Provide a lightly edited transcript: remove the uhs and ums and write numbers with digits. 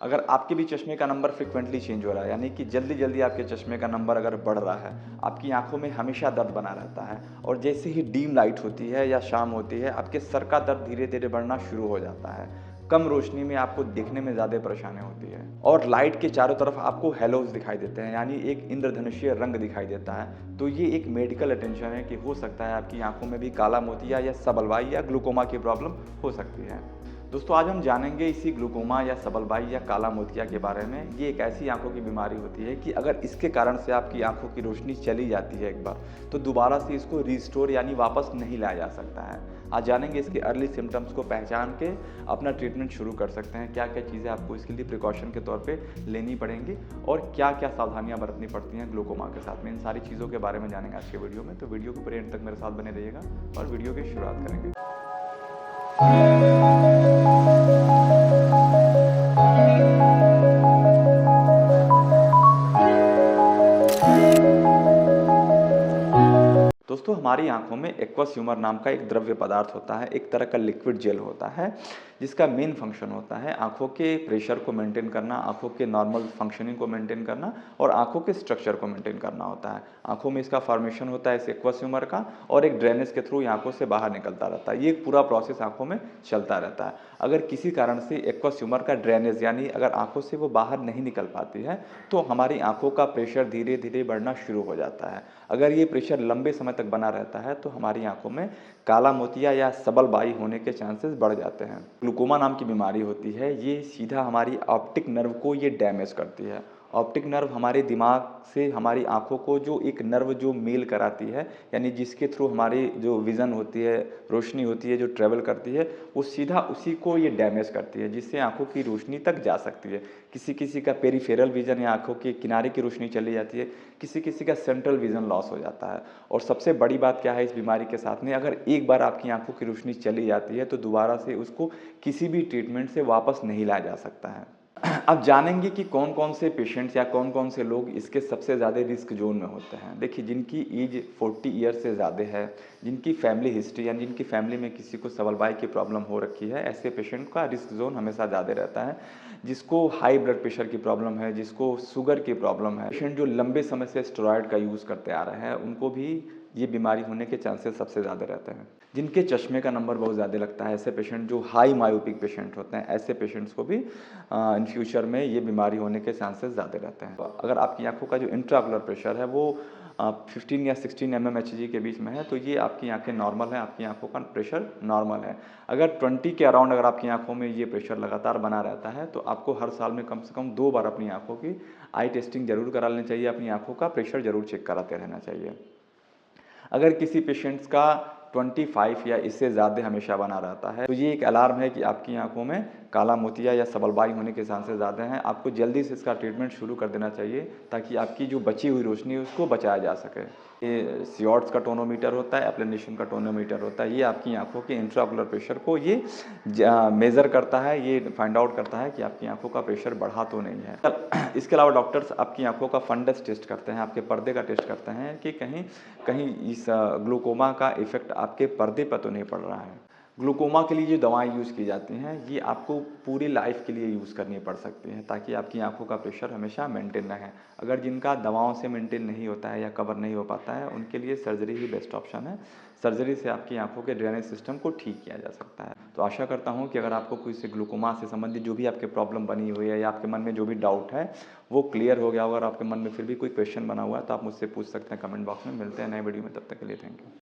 अगर आपके भी चश्मे का नंबर फ्रीक्वेंटली चेंज हो रहा है, यानी कि जल्दी-जल्दी आपके चश्मे का नंबर अगर बढ़ रहा है, आपकी आँखों में हमेशा दर्द बना रहता है और जैसे ही डीम लाइट होती है या शाम होती है, आपके सर का दर्द धीरे-धीरे बढ़ना शुरू हो जाता है। कम रोशनी में आपको देखने में ज़्यादा परेशानी होती है और लाइट के चारों तरफ आपको हैलोज़ दिखाई देते हैं, यानी एक इंद्रधनुषीय रंग दिखाई देता है। तो ये एक मेडिकल अटेंशन है कि हो सकता है आपकी आँखों में भी काला मोतिया या सबलवाई या ग्लूकोमा की प्रॉब्लम हो सकती है। दोस्तों, आज हम जानेंगे इसी ग्लूकोमा या सबलवाई या काला मोतिया के बारे में। ये एक ऐसी आँखों की बीमारी होती है कि अगर इसके कारण से आपकी आँखों की रोशनी चली जाती है एक बार, तो दोबारा से इसको रिस्टोर यानी वापस नहीं लाया जा सकता है। आज जानेंगे इसके अर्ली सिम्पटम्स को पहचान के अपना ट्रीटमेंट शुरू कर सकते हैं। क्या-क्या चीज़ें आपको इसके लिए प्रिकॉशन के तौर पे लेनी पड़ेंगी और क्या-क्या सावधानियाँ बरतनी पड़ती हैं ग्लूकोमा के साथ में। इन सारी चीज़ों के बारे में जानेंगे आज के वीडियो में। तो वीडियो को पूरे एंड तक मेरे साथ बने रहिएगा और वीडियो की शुरुआत करेंगे। दोस्तों, हमारी आँखों में एक्वस ह्यूमर नाम का एक द्रव्य पदार्थ होता है, एक तरह का लिक्विड जेल होता है, जिसका मेन फंक्शन होता है आँखों के प्रेशर को मेंटेन करना, आँखों के नॉर्मल फंक्शनिंग को मेंटेन करना और आँखों के स्ट्रक्चर को मेंटेन करना होता है। आँखों में इसका फॉर्मेशन होता है इस एक्वस ह्यूमर का और एक ड्रेनेज के थ्रू ये आँखों से बाहर निकलता रहता है। ये पूरा प्रोसेस आँखों में चलता रहता है। अगर किसी कारण से एक्वस ह्यूमर का ड्रेनेज यानी अगर आँखों से वो बाहर नहीं निकल पाती है, तो हमारी आँखों का प्रेशर धीरे-धीरे बढ़ना शुरू हो जाता है। अगर ये प्रेशर लंबे समय तक बना रहता है, तो हमारी आँखों में काला मोतिया या सबलवाई होने के चांसेस बढ़ जाते हैं। ग्लूकोमा नाम की बीमारी होती है, ये सीधा हमारी ऑप्टिक नर्व को ये डैमेज करती है। ऑप्टिक नर्व हमारे दिमाग से हमारी आँखों को जो एक नर्व जो मेल कराती है, यानी जिसके थ्रू हमारी जो विज़न होती है, रोशनी होती है, जो ट्रैवल करती है, वो सीधा उसी को ये डैमेज करती है, जिससे आँखों की रोशनी तक जा सकती है। किसी-किसी का पेरिफेरल विज़न या आँखों के किनारे की रोशनी चली जाती है, किसी-किसी का सेंट्रल विज़न लॉस हो जाता है। और सबसे बड़ी बात क्या है इस बीमारी के साथ में, अगर एक बार आपकी आँखों की रोशनी चली जाती है, तो दोबारा से उसको किसी भी ट्रीटमेंट से वापस नहीं लाया जा सकता है। अब जानेंगे कि कौन-कौन से पेशेंट्स या कौन-कौन से लोग इसके सबसे ज़्यादा रिस्क ज़ोन में होते हैं। देखिए, जिनकी एज 40 ईयर से ज़्यादा है, जिनकी फैमिली हिस्ट्री यानी जिनकी फैमिली में किसी को सबलवाई की प्रॉब्लम हो रखी है, ऐसे पेशेंट का रिस्क ज़ोन हमेशा ज़्यादा रहता है। जिसको हाई ब्लड प्रेशर की प्रॉब्लम है, जिसको शुगर की प्रॉब्लम है, पेशेंट जो लंबे समय से स्टेरॉयड का यूज़ करते आ रहे हैं, उनको भी ये बीमारी होने के चांसेस सबसे ज़्यादा रहते हैं। जिनके चश्मे का नंबर बहुत ज़्यादा लगता है, ऐसे पेशेंट जो हाई मायोपिक पेशेंट होते हैं, ऐसे पेशेंट्स को भी इन फ्यूचर में ये बीमारी होने के चांसेस ज़्यादा रहते हैं। अगर आपकी आँखों का जो इंट्राओकुलर प्रेशर है वो 15 या 16 mmHg के बीच में है, तो ये आपकी आँखें नॉर्मल हैं, आपकी आँखों का प्रेशर नॉर्मल है। अगर 20 के अराउंड अगर आपकी आँखों में ये प्रेशर लगातार बना रहता है, तो आपको हर साल में कम से कम 2 बार अपनी आँखों की आई टेस्टिंग ज़रूर करा लेनी चाहिए, अपनी आँखों का प्रेशर ज़रूर चेक कराते रहना चाहिए। अगर किसी पेशेंट्स का 25 या इससे ज़्यादा हमेशा बना रहता है, तो ये एक अलार्म है कि आपकी आँखों में काला मोतिया या सबलवाई होने के चांसेस ज़्यादा हैं। आपको जल्दी से इसका ट्रीटमेंट शुरू कर देना चाहिए, ताकि आपकी जो बची हुई रोशनी है उसको बचाया जा सके। ये सियोट्स का टोनोमीटर होता है, एप्लेनेशन का टोनोमीटर होता है। ये आपकी आँखों के इंट्राओकुलर प्रेशर को ये मेज़र करता है, ये फाइंड आउट करता है कि आपकी आँखों का प्रेशर बढ़ा तो नहीं है। इसके अलावा डॉक्टर्स आपकी आँखों का फंडस टेस्ट करते हैं, आपके पर्दे का टेस्ट करते हैं कि कहीं कहीं इस ग्लूकोमा का इफ़ेक्ट आपके पर्दे पर तो नहीं पड़ रहा है। ग्लूकोमा के लिए जो दवाएँ यूज़ की जाती हैं, ये आपको पूरी लाइफ़ के लिए यूज़ करनी पड़ सकती हैं, ताकि आपकी आँखों का प्रेशर हमेशा मेंटेन रहे। अगर जिनका दवाओं से मेंटेन नहीं होता है या कवर नहीं हो पाता है, उनके लिए सर्जरी ही बेस्ट ऑप्शन है। सर्जरी से आपकी आँखों के ड्रेनेज सिस्टम को ठीक किया जा सकता है। तो आशा करता हूँ कि अगर आपको कोई से ग्लूकोमा से संबंधित जो भी आपके प्रॉब्लम बनी हुई है या आपके मन में जो भी डाउट है, वो क्लियर हो गया होगा और आपके मन में फिर भी कोई क्वेश्चन बना हुआ है, तो आप मुझसे पूछ सकते हैं कमेंट बॉक्स में। मिलते हैं नए वीडियो में, तब तक के लिए थैंक यू।